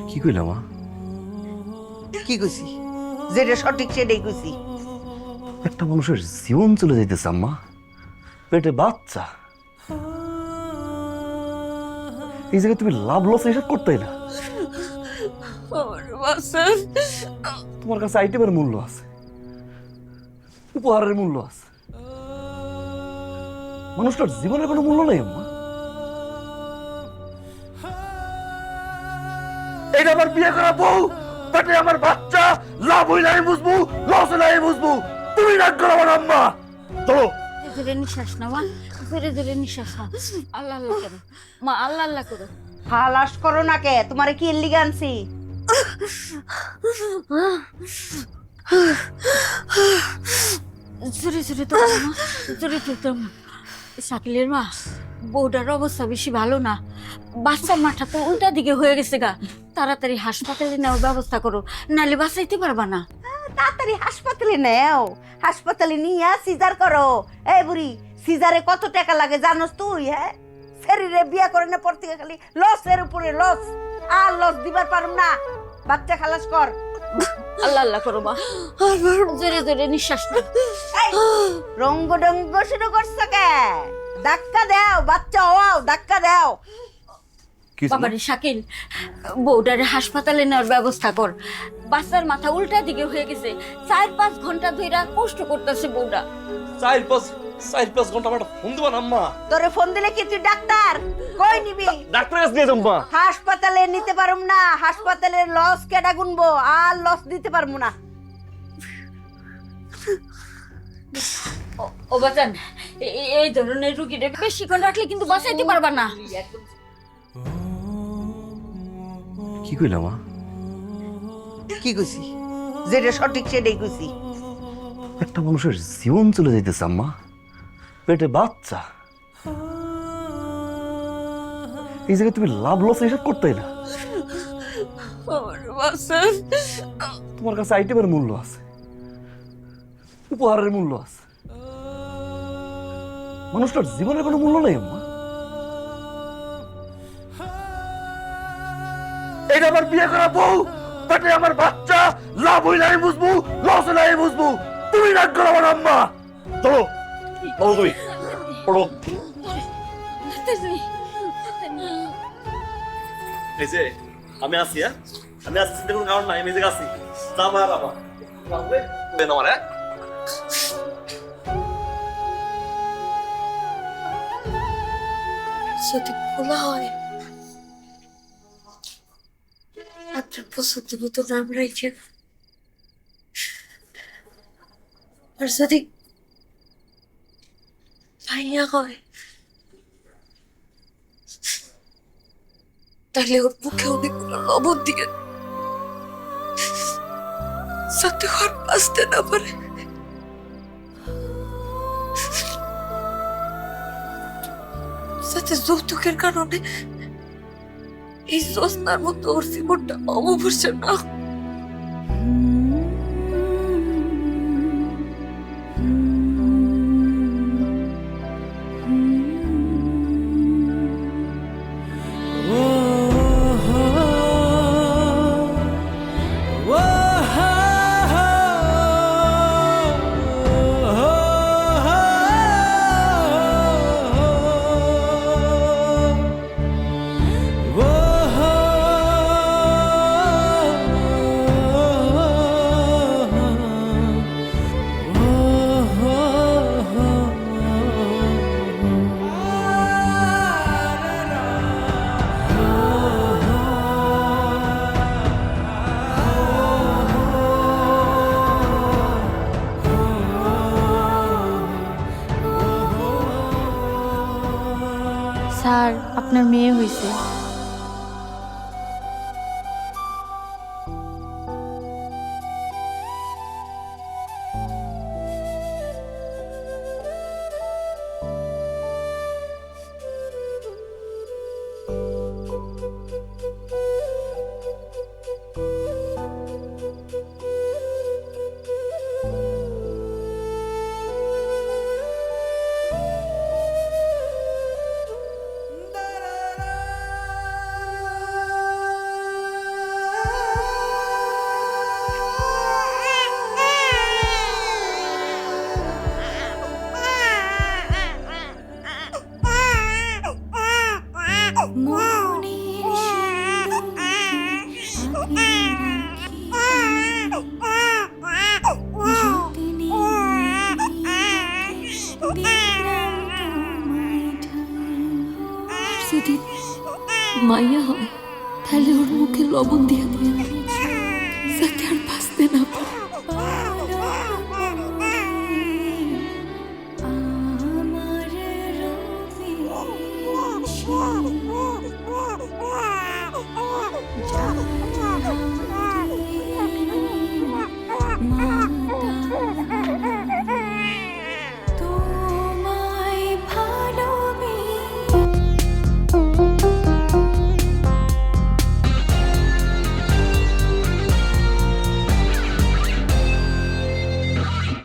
কি কইলা মা? কি কইছি? যেটা সঠিক সেটাই কইছি। একটা মানুষের জীবন চলে যাইতেছে আম্মা, পেটে বাচ্চা। এই জায়গায় তুমি লাভ লস হিসাব করতে না। তোমার কাছে আইটেমের মূল্য আছে, উপহারের মূল্য আছে, মানুষটার জীবনের কোনো মূল্য নেই আম্মা। এটা আমার বিয়ে করা বউ, পেটে আমার বাচ্চা, লাভ হইলে আমি বুঝবো, লস হইলে আমি বুঝবো। তুমি রাগ করো আমার আম্মা। চলো। ধীরে নিঃশ্বাস নাও মা, ধীরে ধীরে নিঃশ্বাস নাও। আল্লাহ আল্লাহ করো মা, আল্লাহ আল্লাহ করো। হালাস করো না কে? তোমারে কি এর লিগে আনছি? জোরে জোরে তো মা, জোরে তো মা। শাকিলের মা, বউটার অবস্থা বেশি ভালো না, বাচ্চার মাথা তো উল্টা দিকে হয়ে গেছে গা। তাড়াতাড়ি হাসপাতালে নেওয়ার ব্যবস্থা করো, নাহলে বাঁচাইতে পারবা না। তাড়াতাড়ি হাসপাতালে নেও, হাসপাতালে নিয়ে সিজার করো। এই বুড়ি, সিজারে কত টাকা লাগে জানোস তুই? হ্যাঁ, শরীরে বিয়া করে না পর থেকে খালি লসের উপরে লস, আর লস দিবার পারুম না। বাচ্চা খালাস কর। আল্লাহ আল্লাহ করো মা, জোরে জোরে নিঃশ্বাস নাও। রঙ্গ ডঙ্গ শুরু করছো কে? ধাক্কা দাও, বাচ্চা হওয়াও, ধাক্কা দাও। বাবারে শাকিল, বউটারে হাসপাতালে নেওয়ার ব্যবস্থা কর। বাচ্চার মাথা উল্টা দিকে হয়ে গেছে, 4-5 ঘন্টা ধরে কষ্ট করতেছে বউটা। 4-5 ঘন্টা আমার ফোন দিবা না আম্মা। তোরে ফোন দিলে কি তুই ডাক্তার কই নিবি? ডাক্তারের কাছে নিয়ে যাম্মা। হাসপাতালে নিতে পারুম না, হাসপাতালের লস কেডা গুনবো? আর লস দিতে পারবো না। ও বাজান, এই ধরনের রুগীরে বেশিক্ষণ রাখলে কিন্তু বাঁচাইতে পারবা না। কি কইলা মা? কি কইছি? যেটা সঠিক সেটাই কইছি। একটা মানুষের জীবন চলে যাইতেছে আম্মা, পেটে বাচ্চা। এই জায়গায় তুমি লাভ লস হিসাব করতে না। তোমার কাছে আইটেমের মূল্য আছে, উপহারের মূল্য আছে, মানুষটার জীবনের কোনো মূল্য নেই আম্মা। এটা আমার বিয়ে করা বউ, পেটে আমার বাচ্চা, লাভ হইলে আমি বুঝবো, লস হইলে আমি বুঝবো। তুমি রাগ করো আমার আম্মা। চলো চলো, তুমি পড়ো। এই যে আমি আছি, হ্যাঁ আমি আসছি, চিন্তা কোনো কারণ নাই, আমি যে আছি। আমার বাবা আমার, হ্যাঁ যদি খোলা হয় আপনার পছন্দ মতো নাম রাখেন, আর যদি ভাইয়া হয় তাহলে ওর মুখে অনেকগুলো লবণ দিয়ে যাতে ওর বাঁচতে না পারে। যাতে যৌতুকের কারণে এই জ্যোৎস্নার মতো ওর জীবনটা অববর্ষণ না হয়। মাইয়া হয় তাহলে ওর মুখে লবণ দিয়ে দিয়ে যাতে আর